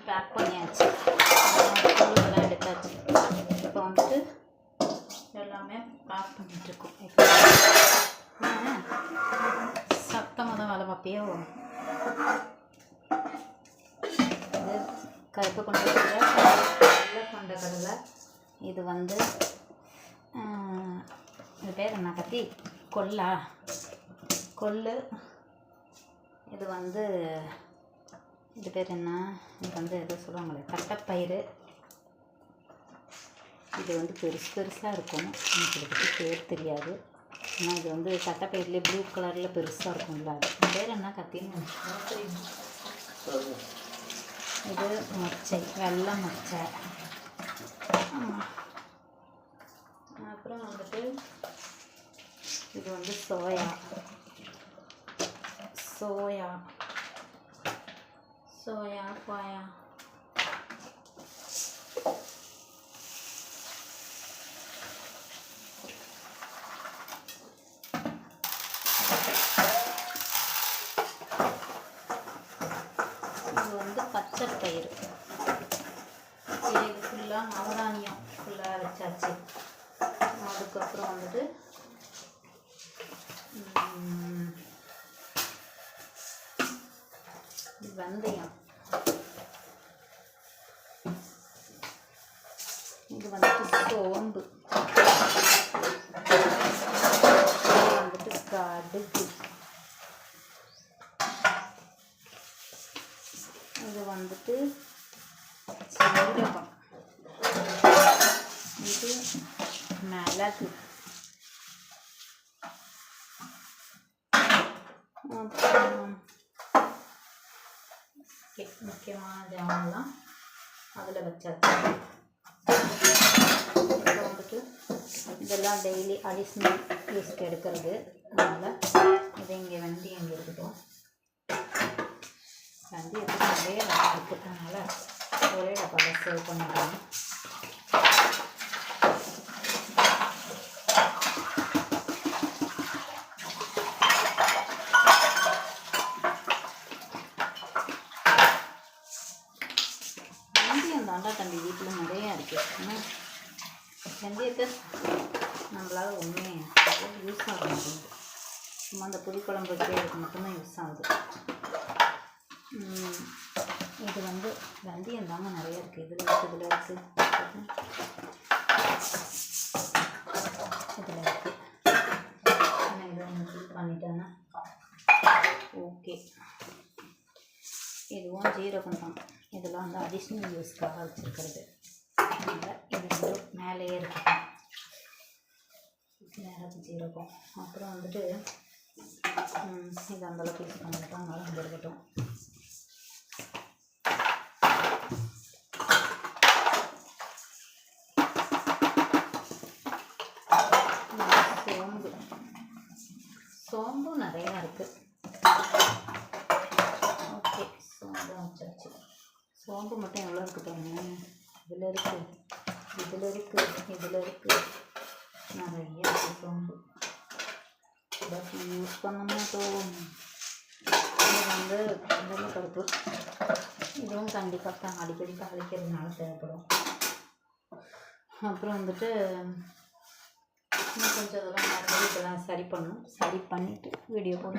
Back பண்ணியாச்சு. பொருளெல்லாம் எடுத்தாச்சு. இப்போ வந்துட்டு எல்லாமே பேக் பண்ணிகிட்ருக்கோம். சத்தமாக தான் வேலை பார்ப்பியோ. இது கருப்பு கொண்டக்கடலை, வெள்ளை கொண்டக்கடலை. இது வந்து இது பேர் என்ன பற்றி கொள்ளு. இது வந்து இது பேர் என்ன, இது வந்து எதோ சொல்லுவாங்களே தட்டைப்பயிறு. இது வந்து பெருசாக இருக்கும். எனக்கு இதை பற்றி பேர் தெரியாது. ஆனால் இது வந்து தட்டைப்பயிர்லேயே ப்ளூ கலரில் பெருசாக இருக்கும்ல, அது பேர் என்ன கத்தின்னு தெரியும். இது மொச்சை, வெள்ளை மொச்சை. அப்புறம் வந்துட்டு இது வந்து சோயா. இது வந்து பச்சை பயிறு. இது ஃபுல்லாக நவதானியம் ஃபுல்லாக வச்சாச்சு. அதுக்கப்புறம் வந்துட்டு வெந்தயம். இது வந்துட்டு சோம்பு. வந்துட்டு கடுகு. இது வந்துட்டு சீரகம். இது மிளகு. அப்புறம் முக்கியமான ஜாமெல்லாம் அதில் வச்சாச்சு. இப்போ வந்துட்டு இதெல்லாம் டெய்லி அடிஷ்னல் யூஸ்க்கு எடுக்கிறது. அதனால் இதை இங்கே வெந்தயம் இங்கே இருக்கட்டும். வெந்தயத்துக்கு நிறைய இருக்குது, அதனால் ஒரே டப்பாவில் சேவ் பண்ணிக்கலாம். வெந்தயம் தாண்டா தம்பி வீட்டில் நிறையா இருக்குது. ஆனால் வெந்தயத்தை நம்மளால் ஒன்றுமே யூஸ் ஆக மாட்டேங்குது. சும்மா அந்த புளிக்குழம்பு வைக்கிறதுக்கு மட்டும்தான் யூஸ் ஆகுது. இது வந்து வெந்தயம் தாங்க நிறையா இருக்குது. இதில் இருக்குது. ஆனால் இதை ஒன்று ஃபில் பண்ணிட்டேன்னா ஓகே. இதுவும் ஜீரகம் தான். இதெல்லாம் வந்து அடிஷ்னல் யூஸ்க்காக வச்சுருக்கிறது. அதனால் இது வந்து மேலேயே இருக்கட்டும். நேரத்து ஜீரகம். அப்புறம் வந்துட்டு இது அந்தளவுக்கு யூஸ் பண்ணிட்டோம், அதனால் அங்கே இருக்கட்டும். சோம்பு நிறையா இருக்குது. ஓகே, சோம்பு வச்சாச்சு. சோம்பு மட்டும் எவ்வளோ இருக்குது பாருங்க. இதில் இருக்குது நிறையா இருக்குது சோம்பு. யூஸ் பண்ண மாட்டோம். இது வந்து வெள்ளை பருப்பு. இதுவும் கண்டிப்பாக அடிக்கடி தாளிக்கிறதுனால தேவைப்படும். அப்புறம் வந்துட்டு இன்னும் கொஞ்சம் இதெல்லாம் மறுபடியும் இதெல்லாம் சரி பண்ணிவிட்டு வீடியோ போட்டு